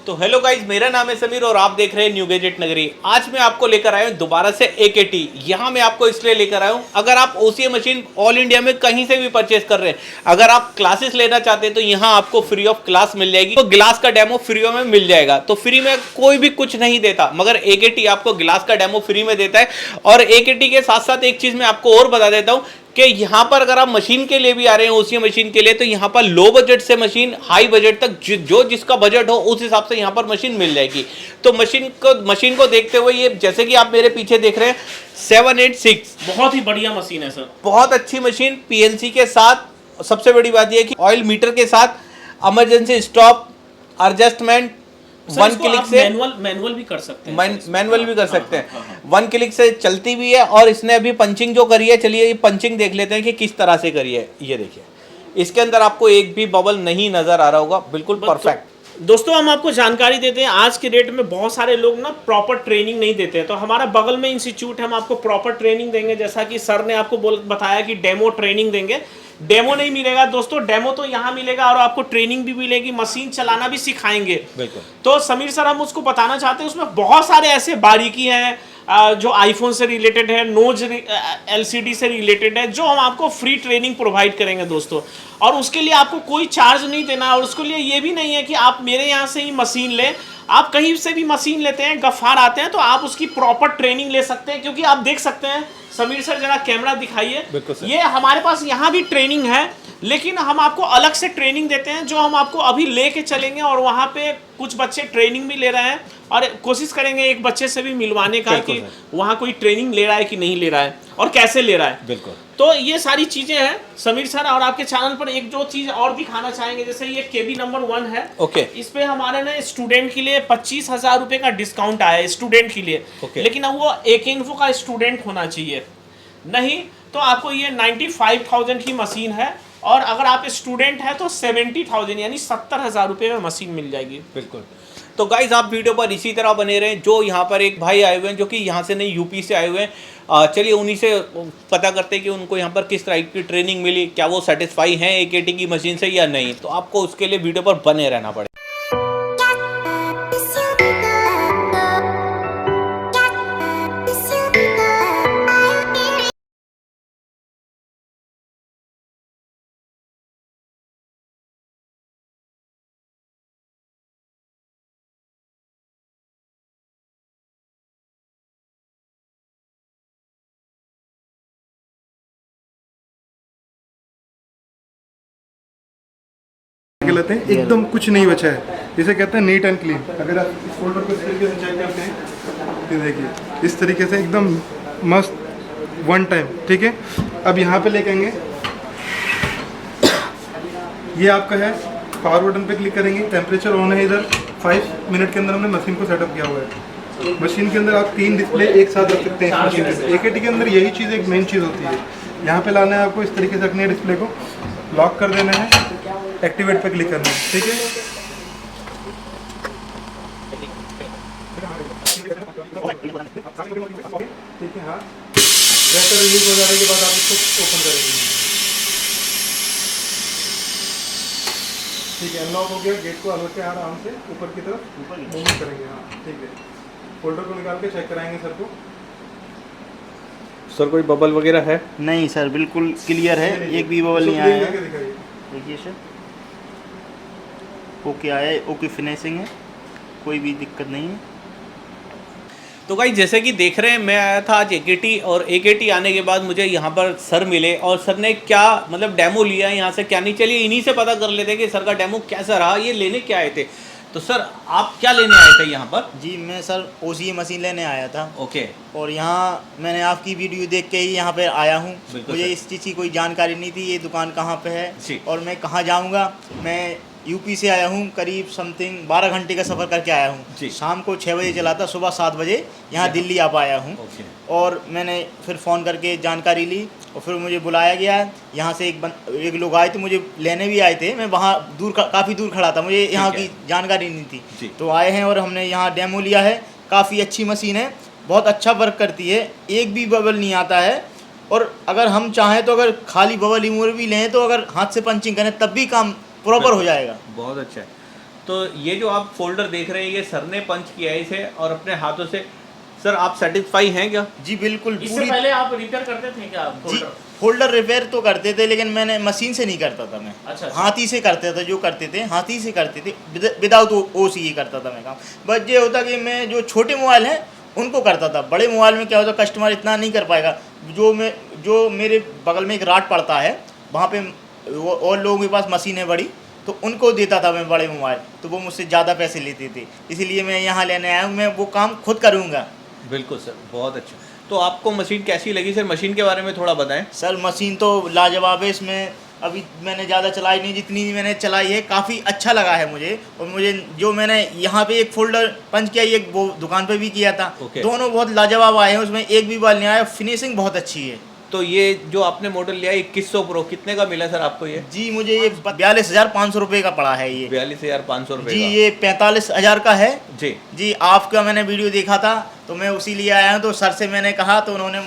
तो hello guys, मेरा नाम है समीर और आप देख रहे हैं न्यू गैजेट नगरी। आज मैं आपको लेकर आया हूँ दोबारा से AKT। यहाँ मैं आपको इसलिए लेकर आया हूँ, अगर आप OCA मशीन ऑल इंडिया में कहीं से भी परचेस कर रहे हैं, अगर आप क्लासेस लेना चाहते हैं तो यहाँ आपको फ्री ऑफ क्लास मिल जाएगी। तो ग्लास का डेमो फ्री में मिल जाएगा। तो फ्री में कोई भी कुछ नहीं देता, मगर AKT आपको ग्लास का डेमो फ्री में देता है। और AKT के साथ साथ एक चीज मैं आपको और बता देता हूँ कि यहाँ पर अगर आप मशीन के लिए भी आ रहे हैं, OCA मशीन के लिए, तो यहाँ पर लो बजट से मशीन हाई बजट तक जो जिसका बजट हो उस हिसाब से यहाँ पर मशीन मिल जाएगी। तो मशीन को देखते हुए, ये जैसे कि आप मेरे पीछे देख रहे हैं 786 बहुत ही बढ़िया मशीन है सर, बहुत अच्छी मशीन PLC के साथ। सबसे बड़ी बात यह है कि ऑयल मीटर के साथ emergency stop adjustment one click से मैनुअल भी कर सकते हैं, मैनुअल भी कर सकते हैं। वन क्लिक से चलती भी है। और इसने अभी पंचिंग जो करी है, चलिए ये पंचिंग देख लेते हैं कि किस तरह से करी है। ये देखिए, इसके अंदर आपको एक भी बबल नहीं नजर आ रहा होगा, बिल्कुल परफेक्ट। दोस्तों हम आपको जानकारी देते हैं, आज के डेट में बहुत सारे लोग ना प्रॉपर ट्रेनिंग नहीं देते हैं, तो हमारा बगल में इंस्टीट्यूट है, हम आपको प्रॉपर ट्रेनिंग देंगे। जैसा कि सर ने आपको बताया कि डेमो ट्रेनिंग देंगे। डेमो नहीं मिलेगा दोस्तों, डेमो तो यहाँ मिलेगा और आपको ट्रेनिंग भी मिलेगी, मशीन चलाना भी सिखाएंगे। तो समीर सर हम उसको बताना चाहते हैं, उसमें बहुत सारे ऐसे बारीकी हैं जो आईफोन से रिलेटेड है, नोज LCD से रिलेटेड है, जो हम आपको फ्री ट्रेनिंग प्रोवाइड करेंगे दोस्तों। और उसके लिए आपको कोई चार्ज नहीं देना है। और उसके लिए ये भी नहीं है कि आप मेरे यहाँ से ही मशीन लें, आप कहीं से भी मशीन लेते हैं, गफ्फार आते हैं तो आप उसकी प्रॉपर ट्रेनिंग ले सकते हैं। क्योंकि आप देख सकते हैं, समीर सर जरा कैमरा दिखाइए, ये हमारे पास यहाँ भी ट्रेनिंग है, लेकिन हम आपको अलग से ट्रेनिंग देते हैं जो हम आपको अभी लेके चलेंगे। और वहाँ पे कुछ बच्चे ट्रेनिंग भी ले रहे हैं और कोशिश करेंगे एक बच्चे से भी मिलवाने का कि वहाँ कोई ट्रेनिंग ले रहा है कि नहीं ले रहा है और कैसे ले रहा है। बिल्कुल। तो ये सारी चीजें हैं समीर सर। और आपके चैनल पर एक दो चीज और दिखाना चाहेंगे, जैसे ये KB नंबर 1 है। ओके। इस पे हमारे ना स्टूडेंट के लिए 25,000 रुपए का डिस्काउंट आया है स्टूडेंट के लिए। लेकिन अब वो एक इन्फो का स्टूडेंट होना चाहिए, नहीं तो आपको ये 95,000 की मशीन है। और अगर आप स्टूडेंट हैं तो 70,000 यानी 70,000 रुपये में मशीन मिल जाएगी। बिल्कुल। तो गाइज आप वीडियो पर इसी तरह बने रहें। जो यहाँ पर एक भाई आए हुए हैं जो कि यहाँ से नहीं UP से आए हुए हैं, चलिए उन्हीं से पता करते हैं कि उनको यहाँ पर किस तरह की ट्रेनिंग मिली, क्या वो सेटिस्फाई हैं AKT की मशीन से या नहीं। तो आपको उसके लिए वीडियो पर बने रहना पड़ेगा। गलत है, एकदम कुछ नहीं बचा है, इसे कहते हैं नीट एंड क्लीन। अगर आप इस फोल्डर को इस तरीके से चेक करते हैं, ये देखिए इस तरीके से एकदम मस्त वन टाइम। ठीक है, अब यहाँ पे लेके आएंगे, ये आपका है, पावर बटन पे क्लिक करेंगे, टेम्परेचर ऑन है इधर। 5 मिनट के अंदर हमने मशीन को सेटअप किया हुआ है। मशीन के अंदर आप 3 डिस्प्ले एक साथ रख सकते हैं। मशीन के AKT के अंदर यही चीज़ एक मेन चीज़ होती है। यहाँ पे लाना है आपको, इस तरीके से रखनी है, डिस्प्ले को लॉक कर देना है, एक्टिवेट पे क्लिक करना है। ठीक है, ठीक है। हाँ, प्रेशर रिलीज हो जाने के बाद आप इसको ओपन करेंगे। ठीक है, अनलॉक हो गया। गेट को हल्के आराम से ऊपर की तरफ मूव करेंगे। हाँ ठीक है, फोल्डर को निकाल के चेक कराएंगे सर को। सर कोई बबल वगैरह है? नहीं सर, बिल्कुल क्लियर है, एक भी बबल नहीं आया है। देखिए सर, ओके आया है, ओके फिनिशिंग है, कोई भी दिक्कत नहीं है। तो गाइस जैसे कि देख रहे हैं, मैं आया था आज AKT और AKT आने के बाद मुझे यहाँ पर सर मिले और सर ने क्या मतलब डेमो लिया है यहाँ से क्या नहीं। चलिए इन्हीं से पता कर लेते हैं कि सर का डेमो कैसा रहा, ये लेने क्या आए थे। तो सर आप क्या लेने आए थे यहाँ पर? जी मैं सर OCA मशीन लेने आया था। ओके। और यहाँ मैंने आपकी वीडियो देख के ही यहाँ पे आया हूँ। मुझे इस चीज़ की कोई जानकारी नहीं थी, ये दुकान कहाँ पे है और मैं कहाँ जाऊँगा। मैं UP से आया हूँ, करीब समथिंग 12 घंटे का सफ़र करके आया हूँ। शाम को 6 बजे चला था, सुबह 7 बजे यहाँ दिल्ली आ पाया हूँ। और मैंने फिर फ़ोन करके जानकारी ली और फिर मुझे बुलाया गया। यहाँ से एक लोग आए थे, मुझे लेने भी आए थे। मैं वहाँ काफ़ी दूर खड़ा था, मुझे यहाँ की जानकारी नहीं थी। तो आए हैं और हमने यहाँ डेमो लिया है। काफ़ी अच्छी मशीन है, बहुत अच्छा वर्क करती है, एक भी बबल नहीं आता है। और अगर हम चाहें तो अगर खाली बबल रिमूवर भी लें तो अगर हाथ से पंचिंग करें तब भी काम प्रॉपर हो जाएगा। बहुत अच्छा है। तो ये जो आप फोल्डर देख रहे हैं ये सर ने पंच किया है इसे और अपने हाथों से। सर आप सेटिस्फाई हैं क्या? जी बिल्कुल। इससे पहले आप रिपेयर करते थे क्या जी फोल्डर? फोल्डर रिपेयर तो करते थे, लेकिन मैंने मशीन से नहीं करता था मैं। अच्छा। हाथी से करते थे, जो करते थे हाथी से करते थे, विदाउट OCE करता था मैं काम। बस ये होता कि मैं जो छोटे मोबाइल हैं उनको करता था। बड़े मोबाइल में क्या होता, कस्टमर इतना नहीं कर पाएगा। जो मेरे बगल में एक राट पड़ता है वहाँ पे और लोगों के पास मशीन है बड़ी, तो उनको देता था मैं बड़े मोबाइल, तो वो मुझसे ज़्यादा पैसे लेते थे। इसीलिए मैं यहाँ लेने आया हूँ, मैं वो काम खुद करूँगा। बिल्कुल सर, बहुत अच्छा। तो आपको मशीन कैसी लगी सर? मशीन के बारे में थोड़ा बताएं। सर मशीन तो लाजवाब है। इसमें अभी मैंने ज़्यादा चलाई नहीं, जितनी मैंने चलाई है काफ़ी अच्छा लगा है मुझे। और मुझे जो मैंने यहाँ पे एक फोल्डर पंच किया, एक वो दुकान पे भी किया था, दोनों बहुत लाजवाब आए हैं। उसमें एक भी बाल नहीं आया, फिनिशिंग बहुत अच्छी है। तो ये जो आपने मॉडल लिया 2100 प्रो कितने का मिला सर आपको ये? जी मुझे ये 42,500 रुपये का पड़ा है ये। 42,500 रुपये जी का। ये 45,000 का है। जी आपका मैंने वीडियो देखा था तो मैं उसी लिए आया हूँ। तो सर से मैंने कहा तो उन्होंने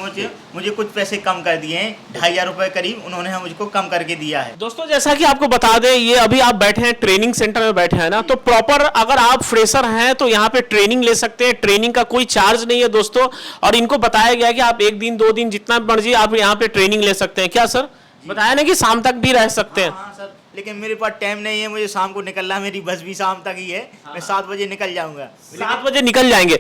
मुझे कुछ पैसे कम कर दिए हैं, 2,500 रुपये करीब उन्होंने मुझको कम करके दिया है। दोस्तों जैसा कि आपको बता दें, ये अभी आप बैठे हैं ट्रेनिंग सेंटर में बैठे हैं ना, तो प्रॉपर अगर आप फ्रेशर हैं तो यहाँ पे ट्रेनिंग ले सकते हैं। ट्रेनिंग का कोई चार्ज नहीं है दोस्तों, और इनको बताया गया कि आप 1 दिन 2 दिन जितना मर्जी आप यहाँ पे ट्रेनिंग ले सकते हैं। क्या सर बताया ना कि शाम तक भी रह सकते हैं? हाँ सर, लेकिन मेरे पास टाइम नहीं है, मुझे शाम को निकलना है, मेरी बस भी शाम तक ही है। मैं 7 बजे निकल जाऊंगा। 7 बजे निकल जाएंगे।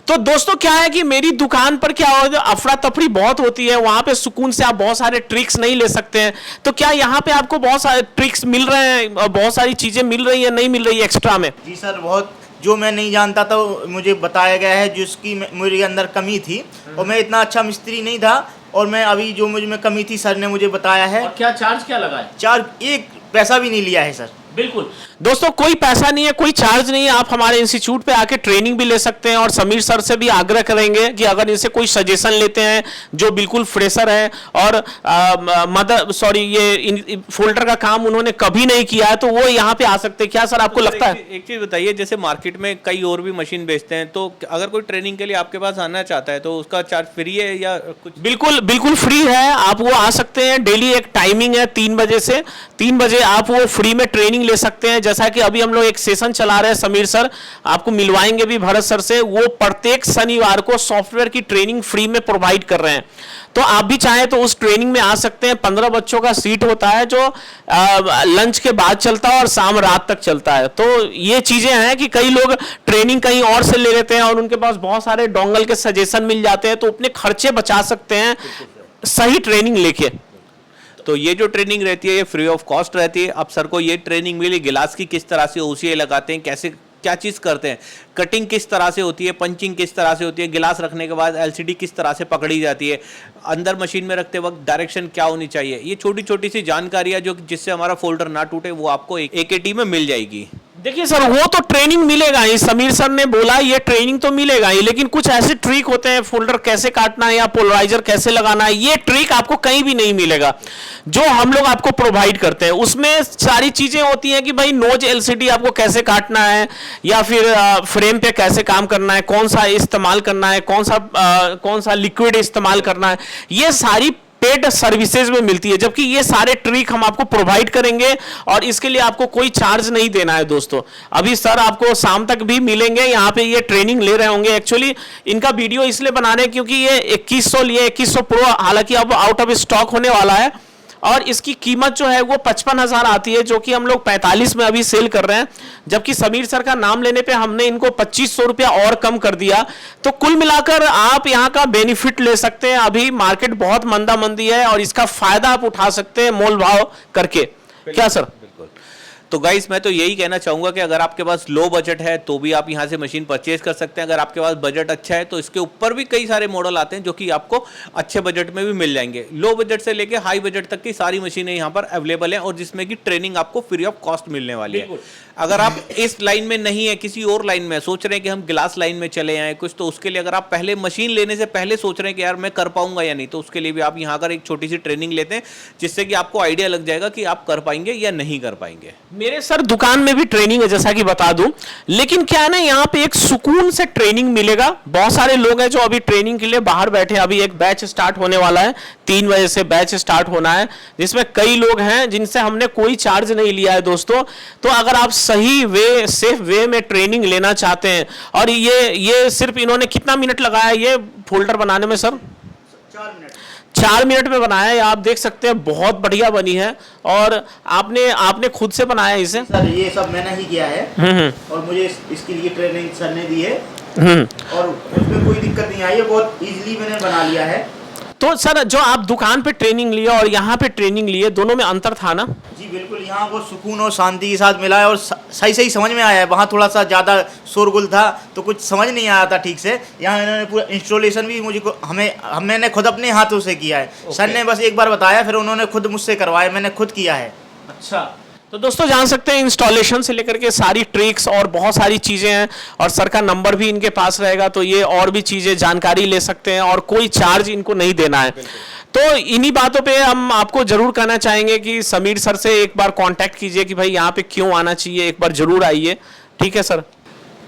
तो दोस्तों क्या है कि मेरी दुकान पर क्या हो, अफरा तफरी बहुत होती है, वहां पे सुकून से आप बहुत सारे ट्रिक्स नहीं ले सकते हैं। तो क्या यहाँ पे आपको बहुत सारे ट्रिक्स मिल रहे हैं, बहुत सारी चीजें मिल रही है, नहीं मिल रही है एक्स्ट्रा में? जी सर, बहुत जो मैं नहीं जानता था मुझे बताया गया है, जिसकी मेरे अंदर कमी थी। और मैं इतना अच्छा मिस्त्री नहीं था, और मैं अभी जो मुझ में कमी थी सर ने मुझे बताया है। और क्या चार्ज क्या लगा है? चार्ज 1 पैसा भी नहीं लिया है सर। बिल्कुल दोस्तों, कोई पैसा नहीं है, कोई चार्ज नहीं है। आप हमारे इंस्टीट्यूट पे आके ट्रेनिंग भी ले सकते हैं। और समीर सर से भी आग्रह करेंगे कि अगर इनसे कोई सजेशन लेते हैं जो बिल्कुल फ्रेशर है और ये फोल्डर का काम उन्होंने कभी नहीं किया है, तो वो यहाँ पे आ सकते हैं। क्या सर आपको लगता है? एक चीज बताइए, जैसे मार्केट में कई और भी मशीन बेचते हैं, तो अगर कोई ट्रेनिंग के लिए आपके पास आना चाहता है तो उसका चार्ज फ्री है या कुछ? बिल्कुल फ्री है। आप वो आ सकते हैं, डेली एक टाइमिंग है 3 बजे से 3 बजे आप वो फ्री में ट्रेनिंग ले सकते हैं। जैसा कि अभी हम लोग एक सेशन चला रहे हैं, समीर सर आपको मिलवाएंगे भी भरत सर से। वो प्रत्येक शनिवार को सॉफ्टवेयर की ट्रेनिंग फ्री में प्रोवाइड कर रहे हैं। तो आप भी चाहें तो उस ट्रेनिंग में आ सकते हैं। 15 बच्चों का सीट होता है जो लंच के बाद चलता है और शाम रात तक चलता है। तो ये चीजें हैं कि कई लोग ट्रेनिंग कहीं और से ले लेते हैं और उनके पास बहुत सारे डोंगल के सजेशन मिल जाते हैं, तो अपने खर्चे बचा सकते हैं सही ट्रेनिंग लेके। तो ये जो ट्रेनिंग रहती है ये फ्री ऑफ कॉस्ट रहती है। अब सर को ये ट्रेनिंग मिली, गिलास की किस तरह से OCA लगाते हैं, कैसे क्या चीज़ करते हैं, कटिंग किस तरह से होती है, पंचिंग किस तरह से होती है, गिलास रखने के बाद LCD किस तरह से पकड़ी जाती है, अंदर मशीन में रखते वक्त डायरेक्शन क्या होनी चाहिए, ये छोटी छोटी सी जानकारियाँ जो जिससे हमारा फोल्डर ना टूटे वो आपको AKT में मिल जाएगी। देखिए सर, वो तो ट्रेनिंग मिलेगा ही, समीर सर ने बोला ये ट्रेनिंग तो मिलेगा ही, लेकिन कुछ ऐसे ट्रिक होते हैं, फोल्डर कैसे काटना है या पोलराइजर कैसे लगाना है, ये ट्रिक आपको कहीं भी नहीं मिलेगा जो हम लोग आपको प्रोवाइड करते हैं। उसमें सारी चीजें होती हैं कि भाई नोज LCD आपको कैसे काटना है, या फिर फ्रेम पे कैसे काम करना है, कौन सा इस्तेमाल करना है, कौन सा लिक्विड इस्तेमाल करना है, ये सारी पेड सर्विसेज में मिलती है। जबकि ये सारे ट्रिक हम आपको प्रोवाइड करेंगे और इसके लिए आपको कोई चार्ज नहीं देना है दोस्तों। अभी सर आपको शाम तक भी मिलेंगे, यहाँ पे ये ट्रेनिंग ले रहे होंगे। एक्चुअली इनका वीडियो इसलिए बना रहे हैं क्योंकि ये 2100 लिए, 2100 प्रो हालांकि अब आउट ऑफ स्टॉक होने वाला है और इसकी कीमत जो है वो 55,000 आती है, जो कि हम लोग 45 में अभी सेल कर रहे हैं। जबकि समीर सर का नाम लेने पे हमने इनको 2500 रुपया और कम कर दिया। तो कुल मिलाकर आप यहाँ का बेनिफिट ले सकते हैं। अभी मार्केट बहुत मंदा मंदी है और इसका फायदा आप उठा सकते हैं मोल भाव करके। क्या सर? बिल्कुल। तो गाइस मैं तो यही कहना चाहूँगा कि अगर आपके पास लो बजट है तो भी आप यहाँ से मशीन परचेज कर सकते हैं। अगर आपके पास बजट अच्छा है तो इसके ऊपर भी कई सारे मॉडल आते हैं जो कि आपको अच्छे बजट में भी मिल जाएंगे। लो बजट से लेके हाई बजट तक की सारी मशीनें यहाँ पर अवेलेबल हैं और जिसमें कि ट्रेनिंग आपको फ्री ऑफ कॉस्ट मिलने वाली है। अगर आप इस लाइन में नहीं है, किसी और लाइन में सोच रहे हैं कि हम गिलास लाइन में चले आए कुछ, तो उसके लिए अगर आप पहले मशीन लेने से पहले सोच रहे हैं कि यार मैं कर पाऊंगा या नहीं, तो उसके लिए भी आप यहाँ पर एक छोटी सी ट्रेनिंग लेते हैं जिससे कि आपको आइडिया लग जाएगा कि आप कर पाएंगे या नहीं कर पाएंगे। मेरे सर दुकान में भी ट्रेनिंग है जैसा कि बता दूं, लेकिन क्या है ना, यहाँ पे एक सुकून से ट्रेनिंग मिलेगा। बहुत सारे लोग हैं जो अभी ट्रेनिंग के लिए बाहर बैठे हैं। अभी एक बैच स्टार्ट होने वाला है, 3 बजे से बैच स्टार्ट होना है, जिसमें कई लोग हैं जिनसे हमने कोई चार्ज नहीं लिया है दोस्तों। तो अगर आप सही वे सेफ वे में ट्रेनिंग लेना चाहते हैं। और ये सिर्फ इन्होंने कितना मिनट लगाया ये फोल्डर बनाने में सर? 4 मिनट में बनाया है। आप देख सकते हैं बहुत बढ़िया बनी है। और आपने खुद से बनाया इसे? सर ये सब मैंने ही किया है और मुझे इसके लिए ट्रेनिंग सर ने दी है और उसमें कोई दिक्कत नहीं आई है, बहुत इजीली मैंने बना लिया है। तो सर जो आप दुकान पे ट्रेनिंग लिए और यहाँ पे ट्रेनिंग लिए, दोनों में अंतर था ना? जी बिल्कुल, यहाँ को सुकून और शांति के साथ मिला है और सही समझ में आया है। वहाँ थोड़ा सा ज़्यादा शोरगुल था तो कुछ समझ नहीं आया था ठीक से। यहाँ इन्होंने पूरा इंस्टॉलेशन भी मैंने खुद अपने हाथों से किया है। सर ने बस एक बार बताया, फिर उन्होंने खुद मुझसे करवाया, मैंने खुद किया है। अच्छा, तो दोस्तों जान सकते हैं इंस्टॉलेशन से लेकर के सारी ट्रिक्स और बहुत सारी चीज़ें हैं और सर का नंबर भी इनके पास रहेगा, तो ये और भी चीज़ें जानकारी ले सकते हैं और कोई चार्ज इनको नहीं देना है। तो इन्हीं बातों पे हम आपको जरूर कहना चाहेंगे कि समीर सर से एक बार कांटेक्ट कीजिए कि भाई यहाँ पे क्यों आना चाहिए, एक बार जरूर आइए। ठीक है सर?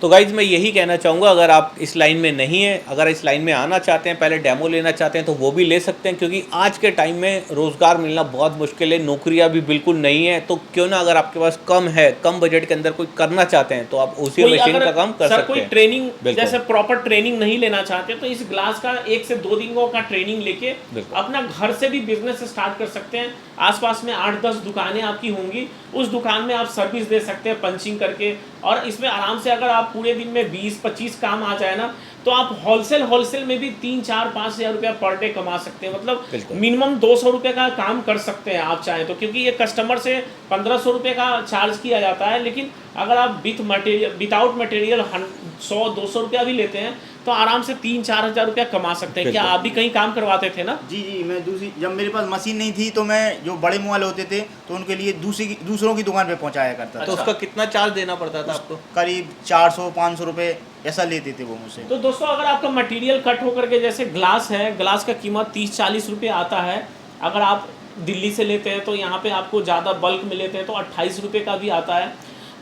तो गाइज मैं यही कहना चाहूँगा, अगर आप इस लाइन में नहीं हैं, अगर इस लाइन में आना चाहते हैं, पहले डेमो लेना चाहते हैं तो वो भी ले सकते हैं, क्योंकि आज के टाइम में रोज़गार मिलना बहुत मुश्किल है, नौकरियाँ भी बिल्कुल नहीं है। तो क्यों ना अगर आपके पास कम है, कम बजट के अंदर कोई करना चाहते हैं तो आप उसी मशीन का काम कर सकते हैं। कोई ट्रेनिंग जैसे प्रॉपर ट्रेनिंग नहीं लेना चाहते तो इस ग्लास का 1 से 2 दिनों का ट्रेनिंग लेके अपना घर से भी बिजनेस स्टार्ट कर सकते हैं। आसपास में 8-10 दुकानें आपकी होंगी, उस दुकान में आप सर्विस दे सकते हैं पंचिंग करके। और इसमें आराम से अगर आप पूरे दिन में 20-25 काम आ जाए ना, तो आप होलसेल में भी 3-4-5 हज़ार रुपया पर डे कमा सकते हैं। मतलब मिनिमम 200 रुपये का काम कर सकते हैं आप चाहें तो, क्योंकि ये कस्टमर से 1500 रुपये का चार्ज किया जाता है। लेकिन अगर आप विदाउट मटेरियल 100-200 रुपया भी लेते हैं तो आराम से 3-4 हज़ार रुपया कमा सकते हैं। क्या आप भी कहीं काम करवाते थे ना? जी मैं जब मेरे पास मशीन नहीं थी तो मैं जो बड़े मोबाइल होते थे तो उनके लिए दूसरों की दुकान पे पहुंचाया करता था। तो उसका कितना चार्ज देना पड़ता था आपको? करीब 400-500 रुपये ऐसा लेते थे वो मुझसे। तो दोस्तों अगर आपका मटेरियल कट होकर के, जैसे ग्लास है, ग्लास का कीमत 30-40 रुपये आता है। अगर आप दिल्ली से लेते हैं तो यहाँ पे आपको ज़्यादा बल्क में लेते हैं तो 28 रुपये का भी आता है।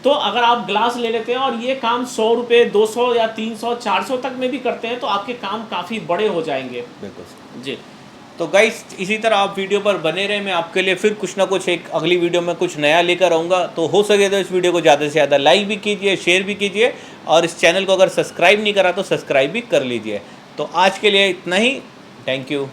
तो अगर आप ग्लास ले लेते हैं और ये काम 100 रुपये, 200 या 300, 400 तक में भी करते हैं तो आपके काम काफ़ी बड़े हो जाएंगे। बिल्कुल जी। तो गाइस इसी तरह आप वीडियो पर बने रहे, मैं आपके लिए फिर कुछ ना कुछ एक अगली वीडियो में कुछ नया लेकर आऊँगा। तो हो सके तो इस वीडियो को ज़्यादा से ज़्यादा लाइक भी कीजिए, शेयर भी कीजिए और इस चैनल को अगर सब्सक्राइब नहीं करा तो सब्सक्राइब भी कर लीजिए। तो आज के लिए इतना ही, थैंक यू।